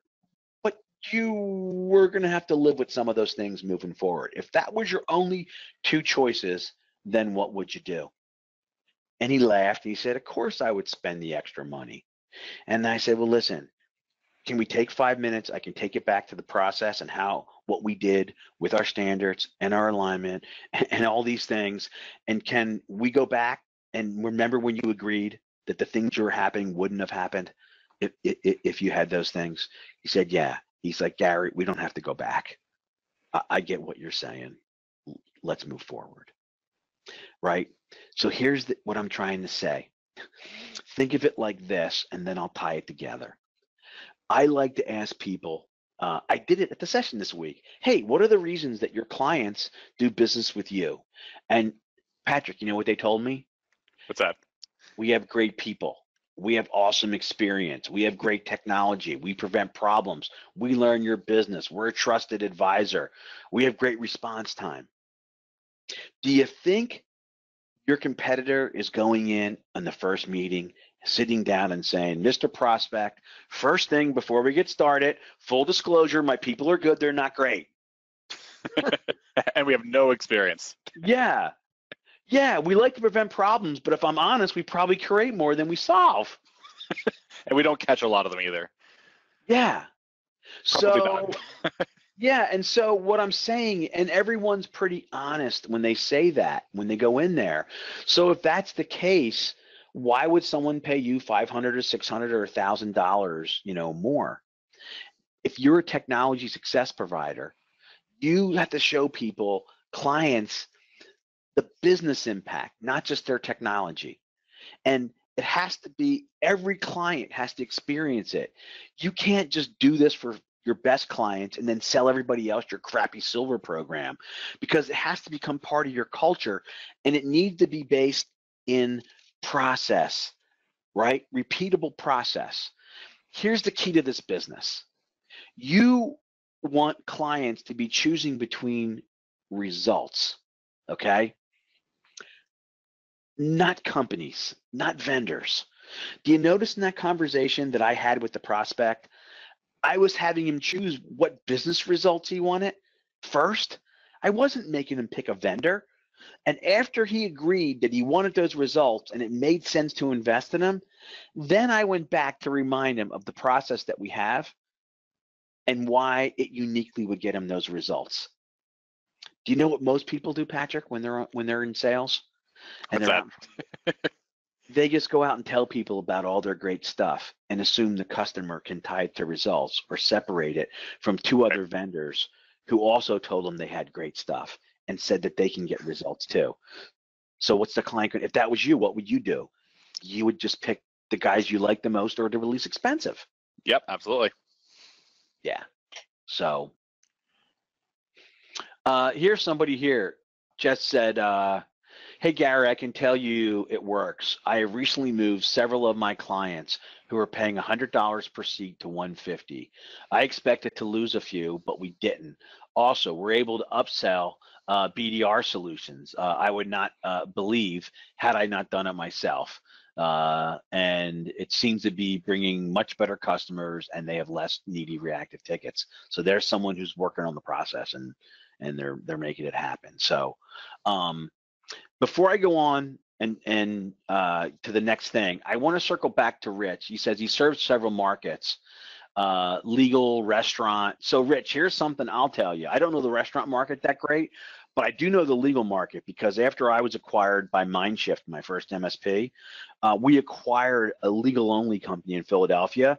but you were going to have to live with some of those things moving forward. If that was your only two choices, then what would you do? And he laughed. He said, of course I would spend the extra money. And I said, well, listen, can we take 5 minutes? I can take it back to the process and what we did with our standards and our alignment and all these things. And can we go back and remember when you agreed that the things you were happening wouldn't have happened if you had those things? He said, yeah. He's like, Gary, we don't have to go back. I get what you're saying. Let's move forward. Right? So here's what I'm trying to say. Think of it like this, and then I'll tie it together. I like to ask people, I did it at the session this week. Hey, what are the reasons that your clients do business with you? And Patrick, you know what they told me? What's that? We have great people. We have awesome experience. We have great technology. We prevent problems. We learn your business. We're a trusted advisor. We have great response time. Do you think your competitor is going in on the first meeting, sitting down and saying, Mr. Prospect, first thing before we get started, full disclosure, my people are good, they're not great. And we have no experience. Yeah. Yeah, we like to prevent problems, but if I'm honest, we probably create more than we solve. And we don't catch a lot of them either. Yeah. Probably So, yeah, and so what I'm saying, and everyone's pretty honest when they say that, when they go in there. So if that's the case, why would someone pay you $500 or $600 or $1,000, more? If you're a technology success provider, you have to show people, clients, the business impact, not just their technology. And it has to be, every client has to experience it. You can't just do this for your best clients and then sell everybody else your crappy silver program, because it has to become part of your culture, and it needs to be based in process, right? Repeatable process. Here's the key to this business. You want clients to be choosing between results, okay? Not companies, not vendors. Do you notice in that conversation that I had with the prospect, I was having him choose what business results he wanted first? I wasn't making him pick a vendor. And after he agreed that he wanted those results and it made sense to invest in them, then I went back to remind him of the process that we have and why it uniquely would get him those results. Do you know what most people do, Patrick, when they're in sales? And What's that? They just go out and tell people about all their great stuff and assume the customer can tie it to results, or separate it from two other vendors who also told them they had great stuff and said that they can get results too. So what's the client? If that was you, what would you do? You would just pick the guys you like the most or the least expensive. Yep, absolutely. Yeah. So here's somebody here just said, hey, Gary, I can tell you it works. I have recently moved several of my clients who are paying $100 per seat to $150. I expected to lose a few, but we didn't. Also, we're able to upsell BDR solutions. I would not believe had I not done it myself. And it seems to be bringing much better customers, and they have less needy reactive tickets. So there's someone who's working on the process, and they're making it happen. So before I go on and to the next thing, I want to circle back to Rich. He says he serves several markets. legal, restaurant. So Rich, here's something I'll tell you. I don't know the restaurant market that great, but I do know the legal market because after I was acquired by Mindshift, my first MSP, we acquired a legal only company in Philadelphia.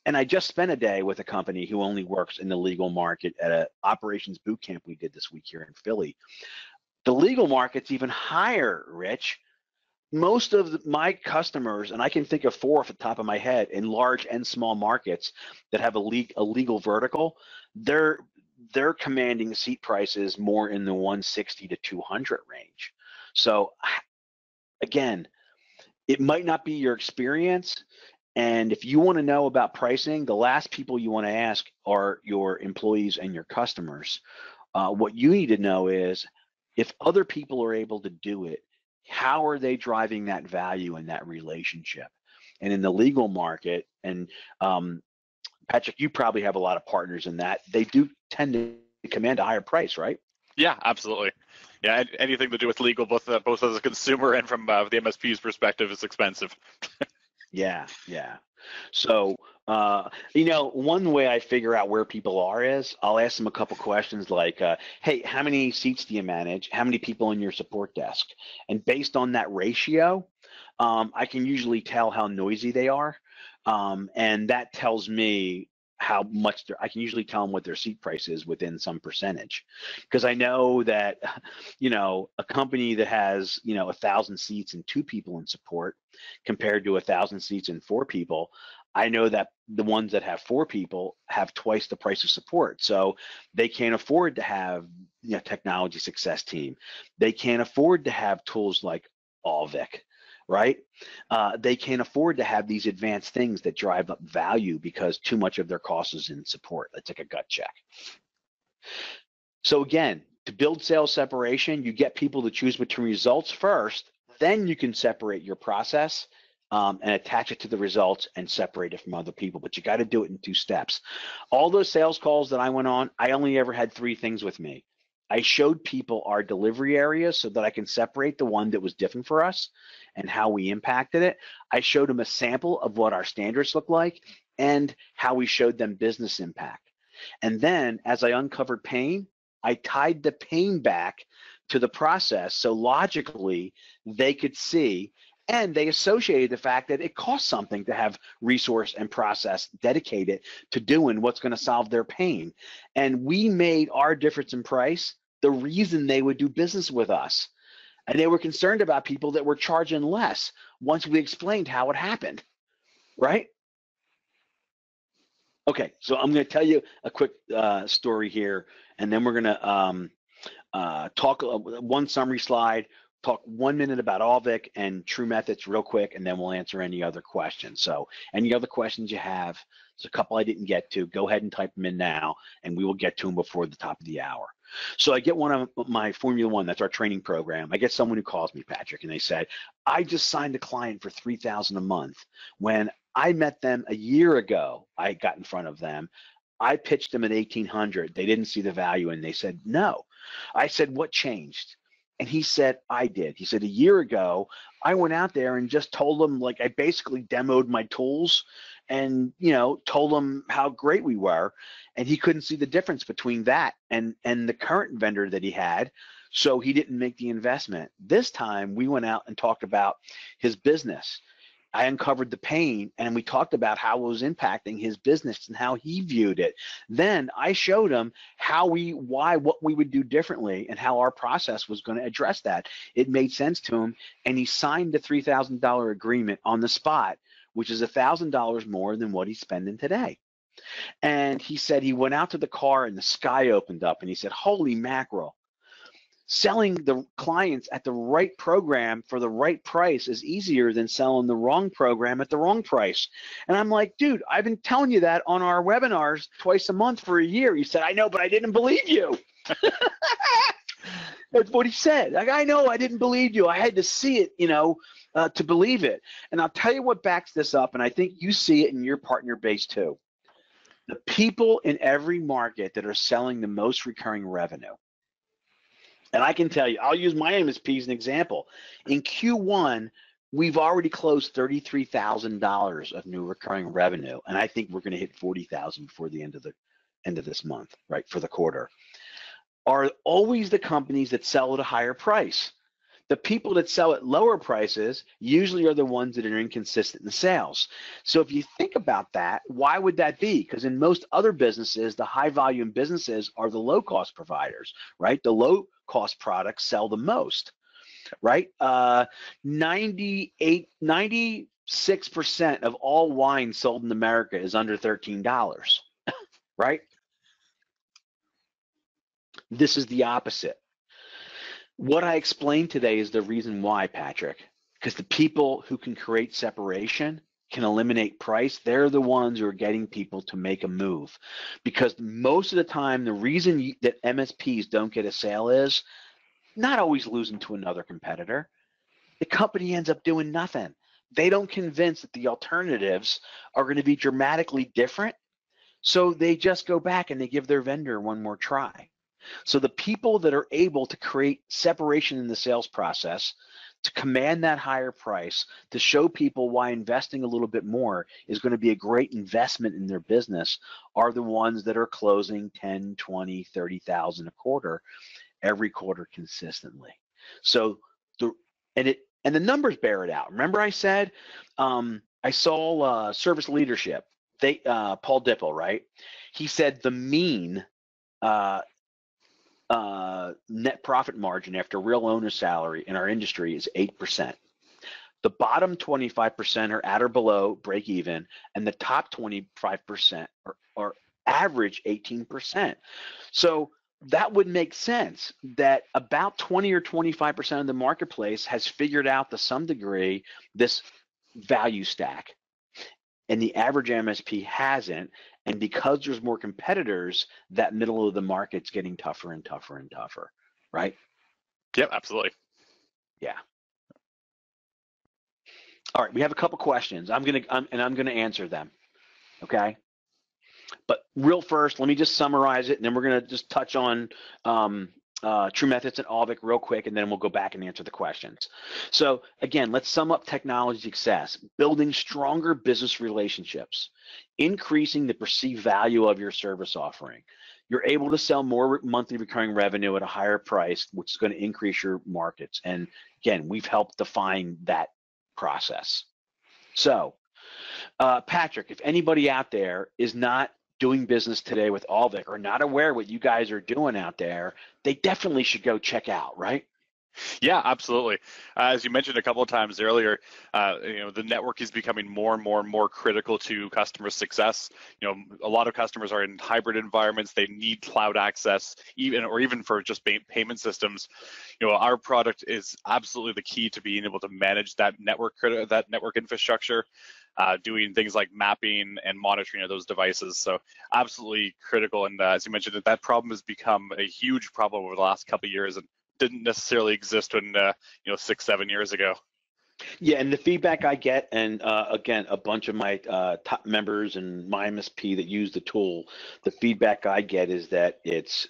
And I just spent a day with a company who only works in the legal market at an operations boot camp we did this week here in Philly. The legal market's even higher, Rich. Most of my customers, and I can think of 4 off the top of my head in large and small markets that have a legal vertical, they're commanding seat prices more in the 160 to 200 range. So again, it might not be your experience. And if you want to know about pricing, the last people you want to ask are your employees and your customers. What you need to know is if other people are able to do it, how are they driving that value in that relationship? And in the legal market, and Patrick, you probably have a lot of partners in that, they do tend to command a higher price, right? Yeah, absolutely. Yeah, anything to do with legal, both as a consumer and from the MSP's perspective, is expensive. Yeah. So, one way I figure out where people are is I'll ask them a couple questions like, hey, how many seats do you manage? How many people in your support desk? And based on that ratio, I can usually tell how noisy they are. And that tells me how much I can usually tell them what their seat price is within some percentage. Because I know that, a company that has, 1,000 seats and 2 people in support compared to 1,000 seats and 4 people, I know that the ones that have 4 people have twice the price of support. So they can't afford to have, technology success team. They can't afford to have tools like Auvik, right? They can't afford to have these advanced things that drive up value because too much of their cost is in support. Let's take a gut check. So again, to build sales separation, you get people to choose between results first, then you can separate your process and attach it to the results and separate it from other people. But you got to do it in 2 steps. All those sales calls that I went on, I only ever had 3 things with me. I showed people our delivery areas so that I can separate the one that was different for us and how we impacted it. I showed them a sample of what our standards look like and how we showed them business impact. And then as I uncovered pain, I tied the pain back to the process so logically they could see, and they associated the fact that it costs something to have resource and process dedicated to doing what's going to solve their pain. And we made our difference in price the reason they would do business with us. And they were concerned about people that were charging less once we explained how it happened, right? Okay, so I'm going to tell you a quick story here, and then we're going to talk one summary slide, talk 1 minute about Auvik and TruMethods real quick, and then we'll answer any other questions. So any other questions you have, there's a couple I didn't get to, go ahead and type them in now, and we will get to them before the top of the hour. So I get one of my Formula One, that's our training program. I get someone who calls me, Patrick, and they said, I just signed a client for $3,000 a month. When I met them a year ago, I got in front of them. I pitched them at 1,800. They didn't see the value, and they said, no. I said, what changed? And he said, I did. He said, a year ago, I went out there and just told them, like, I basically demoed my tools and, told them how great we were. And he couldn't see the difference between that and the current vendor that he had. So he didn't make the investment. This time we went out and talked about his business. I uncovered the pain, and we talked about how it was impacting his business and how he viewed it. Then I showed him what we would do differently and how our process was going to address that. It made sense to him, and he signed the $3,000 agreement on the spot, which is $1,000 more than what he's spending today. And he said he went out to the car and the sky opened up, and he said, holy mackerel. Selling the clients at the right program for the right price is easier than selling the wrong program at the wrong price. And I'm like, dude, I've been telling you that on our webinars twice a month for a year. He said, I know, but I didn't believe you. That's what he said. Like, I know, I didn't believe you. I had to see it, to believe it. And I'll tell you what backs this up, and I think you see it in your partner base too. The people in every market that are selling the most recurring revenue. And I can tell you, I'll use my MSP as an example. In Q1, we've already closed $33,000 of new recurring revenue, and I think we're going to hit 40,000 before the end of this month, right, for the quarter. Are always the companies that sell at a higher price. The people that sell at lower prices usually are the ones that are inconsistent in sales. So if you think about that, why would that be? Because in most other businesses, the high volume businesses are the low cost providers, right? The low cost products sell the most, right? 96% of all wine sold in America is under $13, right? This is the opposite. What I explained today is the reason why, Patrick, because the people who can create separation can eliminate price. They're the ones who are getting people to make a move, because most of the time, the reason that MSPs don't get a sale is not always losing to another competitor. The company ends up doing nothing. They don't convince that the alternatives are going to be dramatically different. So they just go back and they give their vendor one more try. So the people that are able to create separation in the sales process, to command that higher price, to show people why investing a little bit more is going to be a great investment in their business, are the ones that are closing 10, 20, 30,000 a quarter every quarter consistently. So the numbers bear it out. Remember I said I saw service leadership. Paul Dipple, right? He said the mean net profit margin after real owner salary in our industry is 8%. The bottom 25% are at or below break even, and the top 25% are average 18%. So that would make sense that about 20 or 25% of the marketplace has figured out to some degree this value stack, and the average MSP hasn't. And because there's more competitors, that middle of the market's getting tougher and tougher and tougher, right? Yep, absolutely. Yeah. All right, we have a couple questions. I'm gonna answer them. Okay. But real first, let me just summarize it, and then we're gonna just touch on TruMethods and Auvik real quick, and then we'll go back and answer the questions. So again, let's sum up technology success: building stronger business relationships, increasing the perceived value of your service offering. You're able to sell more monthly recurring revenue at a higher price, which is going to increase your markets. And again, we've helped define that process. So Patrick, if anybody out there is not doing business today with Auvik or not aware what you guys are doing out there, they definitely should go check out, right? Yeah, absolutely. As you mentioned a couple of times earlier, the network is becoming more and more and more critical to customer success. A lot of customers are in hybrid environments. They need cloud access, even for just payment systems. Our product is absolutely the key to being able to manage that network infrastructure, doing things like mapping and monitoring of those devices. So absolutely critical. And as you mentioned, that problem has become a huge problem over the last couple of years, and didn't necessarily exist when 6-7 years ago. Yeah, and the feedback I get, and again, a bunch of my top members and my MSP that use the tool, the feedback I get is that it's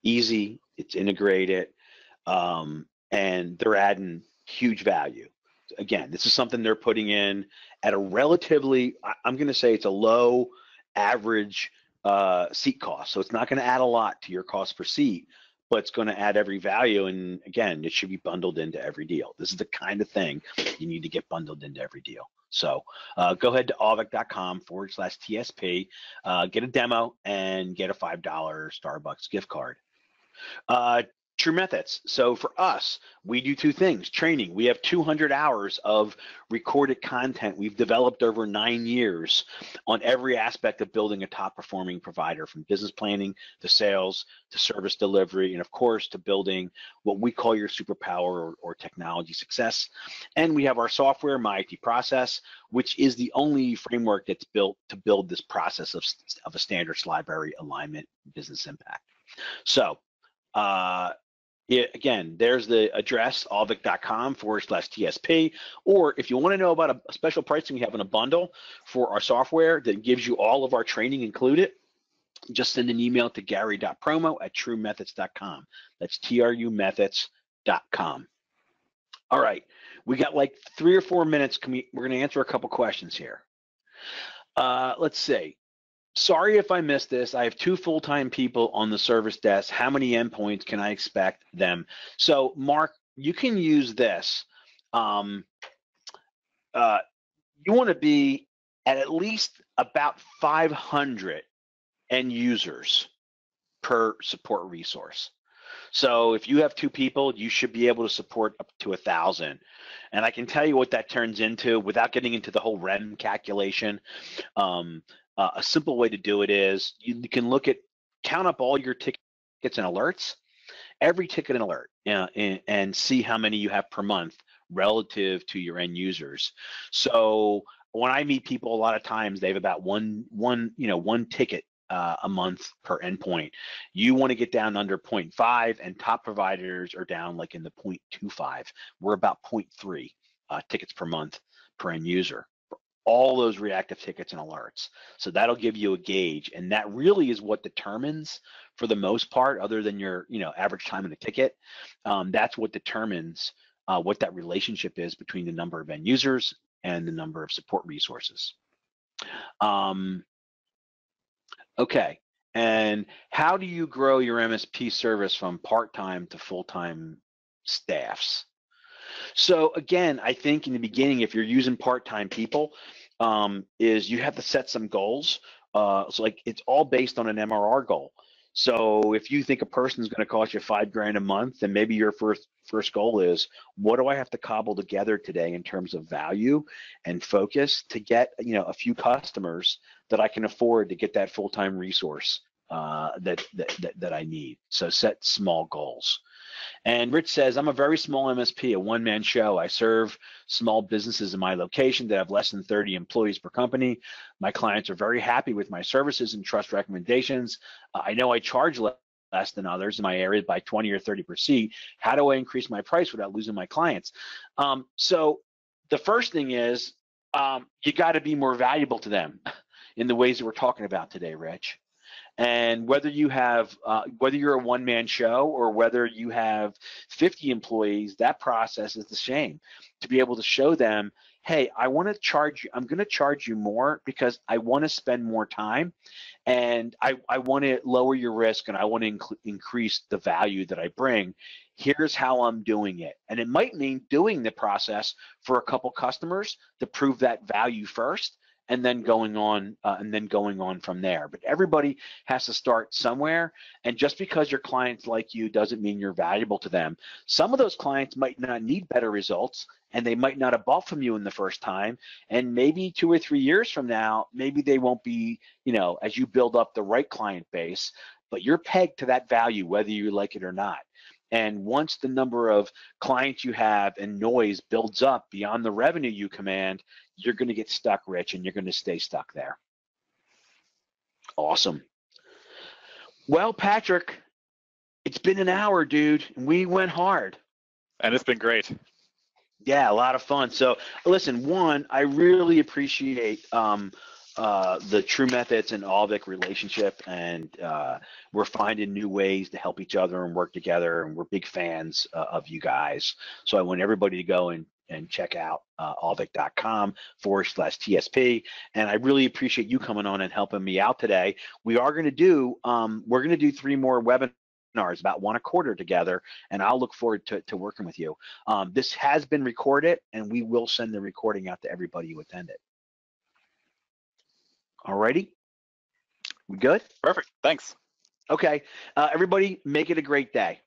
easy, it's integrated, and they're adding huge value. Again, this is something they're putting in at a relatively, I'm going to say it's a low average seat cost. So it's not going to add a lot to your cost per seat, but it's going to add every value. And again, it should be bundled into every deal. This is the kind of thing you need to get bundled into every deal. So go ahead to auvik.com/TSP, get a demo, and get a $5 Starbucks gift card. TruMethods. So for us, we do two things: training. We have 200 hours of recorded content we've developed over 9 years on every aspect of building a top performing provider, from business planning to sales to service delivery, and of course to building what we call your superpower or technology success. And we have our software, My IT Process, which is the only framework that's built to build this process of a standards library, alignment, business impact. So again, there's the address, auvik.com/TSP. Or if you want to know about a special pricing we have in a bundle for our software that gives you all of our training included, just send an email to gary.promo@trumethods.com. That's TRUmethods.com. All right, We got like 3 or 4 minutes. We're going to answer a couple questions here. Let's see. Sorry if I missed this. I have 2 full-time people on the service desk. How many endpoints can I expect them? So, Mark, you can use this. You want to be at least about 500 end users per support resource. So if you have 2 people, you should be able to support up to 1,000. And I can tell you what that turns into without getting into the whole REM calculation. A simple way to do it is you can count up all your tickets and alerts, every ticket and alert, and see how many you have per month relative to your end users. So when I meet people, a lot of times they have about one ticket a month per endpoint. You want to get down under 0.5, and top providers are down like in the 0.25. We're about 0.3 tickets per month per end user. All those reactive tickets and alerts. So that'll give you a gauge, and that really is what determines, for the most part, other than your average time in the ticket, that's what determines what that relationship is between the number of end users and the number of support resources. Okay, and how do you grow your MSP service from part-time to full-time staffs? So again, I think in the beginning, if you're using part-time people, is you have to set some goals. So like it's all based on an MRR goal. So if you think a person is going to cost you $5,000 a month, then maybe your first goal is, what do I have to cobble together today in terms of value and focus to get a few customers that I can afford to get that full-time resource that I need. So set small goals. And Rich says, I'm a very small MSP, a one-man show. I serve small businesses in my location that have less than 30 employees per company. My clients are very happy with my services and trust recommendations. I know I charge less than others in my area by 20 or 30%. How do I increase my price without losing my clients? So the first thing is you got to be more valuable to them in the ways that we're talking about today, Rich. And whether you have, whether you're a one-man show or whether you have 50 employees, that process is the same. To be able to show them, hey, I want to charge you, I'm going to charge you more because I want to spend more time, and I want to lower your risk, and I want to increase the value that I bring. Here's how I'm doing it. And it might mean doing the process for a couple customers to prove that value first, and then going on from there. But everybody has to start somewhere, and just because your clients like you doesn't mean you're valuable to them. Some of those clients might not need better results, and they might not have bought from you in the first time, and maybe 2 or 3 years from now, maybe they won't be, as you build up the right client base, but you're pegged to that value whether you like it or not. And once the number of clients you have and noise builds up beyond the revenue you command, you're going to get stuck, Rich, and you're going to stay stuck there. Awesome. Well, Patrick, it's been an hour, dude, and we went hard. And it's been great. Yeah, a lot of fun. So listen, one, I really appreciate the TruMethods and Auvik relationship, and we're finding new ways to help each other and work together, and we're big fans of you guys. So I want everybody to go and check out auvik.com/TSP, and I really appreciate you coming on and helping me out today. We are going to do we're going to do 3 more webinars, about 1 a quarter together, and I'll look forward to working with you. This has been recorded, and we will send the recording out to everybody who attended. Alrighty, we good? Perfect. Thanks. Okay, everybody, make it a great day.